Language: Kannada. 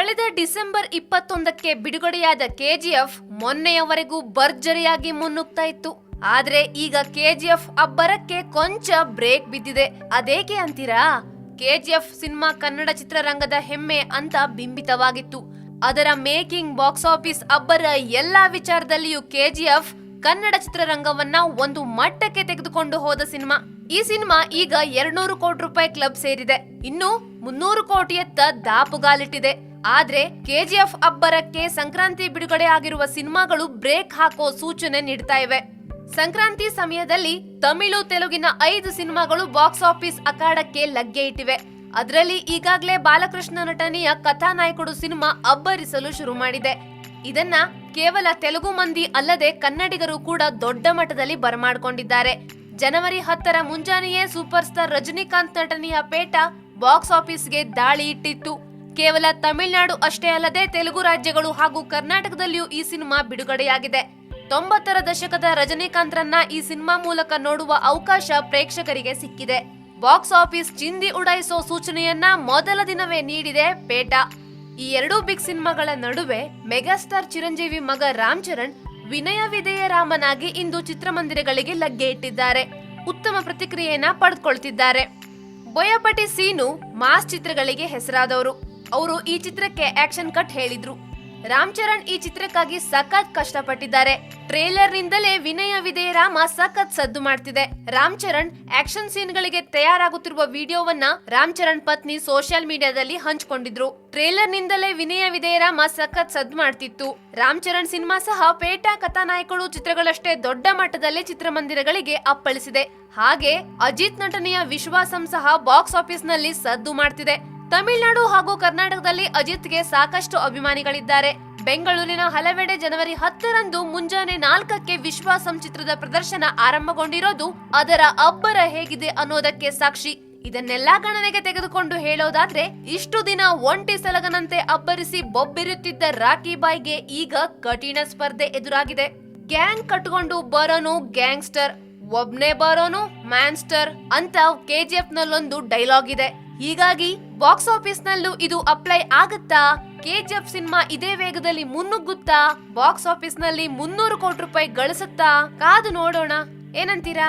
ಕಳೆದ ಡಿಸೆಂಬರ್ 21ಕ್ಕೆ ಬಿಡುಗಡೆಯಾದ ಕೆಜಿಎಫ್ ಮೊನ್ನೆಯವರೆಗೂ ಭರ್ಜರಿಯಾಗಿ ಮುನ್ನುಗ್ತಾ ಇತ್ತು. ಆದ್ರೆ ಈಗ ಕೆಜಿಎಫ್ ಅಬ್ಬರಕ್ಕೆ ಕೊಂಚ ಬ್ರೇಕ್ ಬಿದ್ದಿದೆ. ಅದೇಕೆ ಅಂತೀರಾ? ಕೆಜಿಎಫ್ ಸಿನಿಮಾ ಕನ್ನಡ ಚಿತ್ರರಂಗದ ಹೆಮ್ಮೆ ಅಂತ ಬಿಂಬಿತವಾಗಿತ್ತು. ಅದರ ಮೇಕಿಂಗ್, ಬಾಕ್ಸ್ ಆಫೀಸ್ ಅಬ್ಬರ ಎಲ್ಲಾ ವಿಚಾರದಲ್ಲಿಯೂ ಕೆಜಿಎಫ್ ಕನ್ನಡ ಚಿತ್ರರಂಗವನ್ನ ಒಂದು ಮಟ್ಟಕ್ಕೆ ತೆಗೆದುಕೊಂಡು ಹೋದ ಸಿನಿಮಾ. ಈ ಸಿನಿಮಾ ಈಗ 200 ಕೋಟಿ ರೂಪಾಯಿ ಕ್ಲಬ್ ಸೇರಿದೆ. ಇನ್ನು 300 ಕೋಟಿಯತ್ತ ದಾಪುಗಾಲಿಟ್ಟಿದೆ. ಆದ್ರೆ ಕೆಜಿಎಫ್ ಅಬ್ಬರಕ್ಕೆ ಸಂಕ್ರಾಂತಿ ಬಿಡುಗಡೆ ಆಗಿರುವ ಸಿನಿಮಾಗಳು ಬ್ರೇಕ್ ಹಾಕೋ ಸೂಚನೆ ನೀಡ್ತಾ ಇವೆ. ಸಂಕ್ರಾಂತಿ ಸಮಯದಲ್ಲಿ ತಮಿಳು, ತೆಲುಗಿನ 5 ಸಿನಿಮಾಗಳು ಬಾಕ್ಸ್ ಆಫೀಸ್ ಅಖಾಡಕ್ಕೆ ಲಗ್ಗೆ ಇಟ್ಟಿವೆ. ಅದರಲ್ಲಿ ಈಗಾಗಲೇ ಬಾಲಕೃಷ್ಣ ನಟನೆಯ ಕಥಾನಾಯಕಡು ಸಿನಿಮಾ ಅಬ್ಬರಿಸಲು ಶುರು ಮಾಡಿದೆ. ಇದನ್ನ ಕೇವಲ ತೆಲುಗು ಮಂದಿ ಅಲ್ಲದೆ ಕನ್ನಡಿಗರು ಕೂಡ ದೊಡ್ಡ ಮಟ್ಟದಲ್ಲಿ ಬರಮಾಡಿಕೊಂಡಿದ್ದಾರೆ. ಜನವರಿ 10ರ ಮುಂಜಾನೆಯೇ ಸೂಪರ್ ಸ್ಟಾರ್ ರಜನಿಕಾಂತ್ ನಟನೆಯ ಪೇಟ ಬಾಕ್ಸ್ ಆಫೀಸ್ಗೆ ದಾಳಿ ಇಟ್ಟಿತ್ತು. ಕೇವಲ ತಮಿಳುನಾಡು ಅಷ್ಟೇ ಅಲ್ಲದೆ ತೆಲುಗು ರಾಜ್ಯಗಳು ಹಾಗೂ ಕರ್ನಾಟಕದಲ್ಲಿಯೂ ಈ ಸಿನಿಮಾ ಬಿಡುಗಡೆಯಾಗಿದೆ. 90ರ ದಶಕದ ರಜನಿಕಾಂತ್ರನ್ನ ಈ ಸಿನಿಮಾ ಮೂಲಕ ನೋಡುವ ಅವಕಾಶ ಪ್ರೇಕ್ಷಕರಿಗೆ ಸಿಕ್ಕಿದೆ. ಬಾಕ್ಸ್ ಆಫೀಸ್ ಚಿಂದಿ ಉಡಾಯಿಸೋ ಸೂಚನೆಯನ್ನ ಮೊದಲ ದಿನವೇ ನೀಡಿದೆ ಪೇಟ. ಈ ಎರಡೂ ಬಿಗ್ ಸಿನಿಮಾಗಳ ನಡುವೆ ಮೆಗಾಸ್ಟಾರ್ ಚಿರಂಜೀವಿ ಮಗ ರಾಮ್ ಚರಣ್ ವಿನಯ ವಿಧೇಯ ರಾಮನಾಗಿ ಇಂದು ಚಿತ್ರಮಂದಿರಗಳಿಗೆ ಲಗ್ಗೆ ಇಟ್ಟಿದ್ದಾರೆ. ಉತ್ತಮ ಪ್ರತಿಕ್ರಿಯೆಯನ್ನ ಪಡೆದುಕೊಳ್ತಿದ್ದಾರೆ. ಬೋಯಪಾಟಿ ಸೀನು ಮಾಸ್ ಚಿತ್ರಗಳಿಗೆ ಹೆಸರಾದವರು. ಅವರು ಈ ಚಿತ್ರಕ್ಕೆ ಆಕ್ಷನ್ ಕಟ್ ಹೇಳಿದ್ರು. ರಾಮ್ ಚರಣ್ ಈ ಚಿತ್ರಕ್ಕಾಗಿ ಸಖತ್ ಕಷ್ಟಪಟ್ಟಿದ್ದಾರೆ. ಟ್ರೇಲರ್ ನಿಂದಲೇ ವಿನಯ ವಿಧೇಯ ರಾಮ ಸಖತ್ ಸದ್ದು ಮಾಡ್ತಿದೆ. ರಾಮ್ ಚರಣ್ ಆಕ್ಷನ್ ಸೀನ್ ಗಳಿಗೆ ತಯಾರಾಗುತ್ತಿರುವ ವಿಡಿಯೋವನ್ನ ರಾಮ್ ಚರಣ್ ಪತ್ನಿ ಸೋಷಿಯಲ್ ಮೀಡಿಯಾದಲ್ಲಿ ಹಂಚಿಕೊಂಡಿದ್ರು. ಟ್ರೇಲರ್ ನಿಂದಲೇ ವಿನಯ ವಿಧೇಯ ರಾಮ ಸಖತ್ ಸದ್ದು ಮಾಡ್ತಿತ್ತು. ರಾಮ್ ಚರಣ್ ಸಿನಿಮಾ ಸಹ ಪೇಟ ಕಥಾನಾಯಕರು ಚಿತ್ರಗಳಷ್ಟೇ ದೊಡ್ಡ ಮಟ್ಟದಲ್ಲಿ ಚಿತ್ರಮಂದಿರಗಳಿಗೆ ಅಪ್ಪಳಿಸಿದೆ. ಹಾಗೆ ಅಜಿತ್ ನಟನೆಯ ವಿಶ್ವಾಸಂ ಸಹ ಬಾಕ್ಸ್ ಆಫೀಸ್ ನಲ್ಲಿ ಸದ್ದು ಮಾಡ್ತಿದೆ. ತಮಿಳುನಾಡು ಹಾಗೂ ಕರ್ನಾಟಕದಲ್ಲಿ ಅಜಿತ್ಗೆ ಸಾಕಷ್ಟು ಅಭಿಮಾನಿಗಳಿದ್ದಾರೆ. ಬೆಂಗಳೂರಿನ ಹಲವೆಡೆ ಜನವರಿ 10ರಂದು ಮುಂಜಾನೆ 4ಕ್ಕೆ ವಿಶ್ವಾಸಂ ಚಿತ್ರದ ಪ್ರದರ್ಶನ ಆರಂಭಗೊಂಡಿರೋದು ಅದರ ಅಬ್ಬರ ಹೇಗಿದೆ ಅನ್ನೋದಕ್ಕೆ ಸಾಕ್ಷಿ. ಇದನ್ನೆಲ್ಲಾ ಗಣನೆಗೆ ತೆಗೆದುಕೊಂಡು ಹೇಳೋದಾದ್ರೆ ಇಷ್ಟು ದಿನ ಒಂಟಿ ಸಲಗನಂತೆ ಅಬ್ಬರಿಸಿ ಬೊಬ್ಬಿರುತ್ತಿದ್ದ ರಾಕಿ ಬಾಯ್ಗೆ ಈಗ ಕಠಿಣ ಸ್ಪರ್ಧೆ ಎದುರಾಗಿದೆ. ಗ್ಯಾಂಗ್ ಕಟ್ಕೊಂಡು ಬರೋನು ಗ್ಯಾಂಗ್ಸ್ಟರ್, ಒಬ್ನೇ ಬರೋನು ಮ್ಯಾನ್ಸ್ಟರ್ ಅಂತ ಕೆಜಿಎಫ್ ನಲ್ಲೊಂದು ಡೈಲಾಗ್ ಇದೆ. ಹೀಗಾಗಿ ಬಾಕ್ಸ್ ಆಫೀಸ್ ನಲ್ಲೂ ಇದು ಅಪ್ಲೈ ಆಗುತ್ತಾ? ಕೆಜಿಎಫ್ ಸಿನಿಮಾ ಇದೇ ವೇಗದಲ್ಲಿ ಮುನ್ನುಗ್ಗುತ್ತಾ? ಬಾಕ್ಸ್ ಆಫೀಸ್ ನಲ್ಲಿ 300 ಕೋಟಿ ರೂಪಾಯಿ ಗಳಿಸುತ್ತಾ? ಕಾದು ನೋಡೋಣ. ಏನಂತೀರಾ?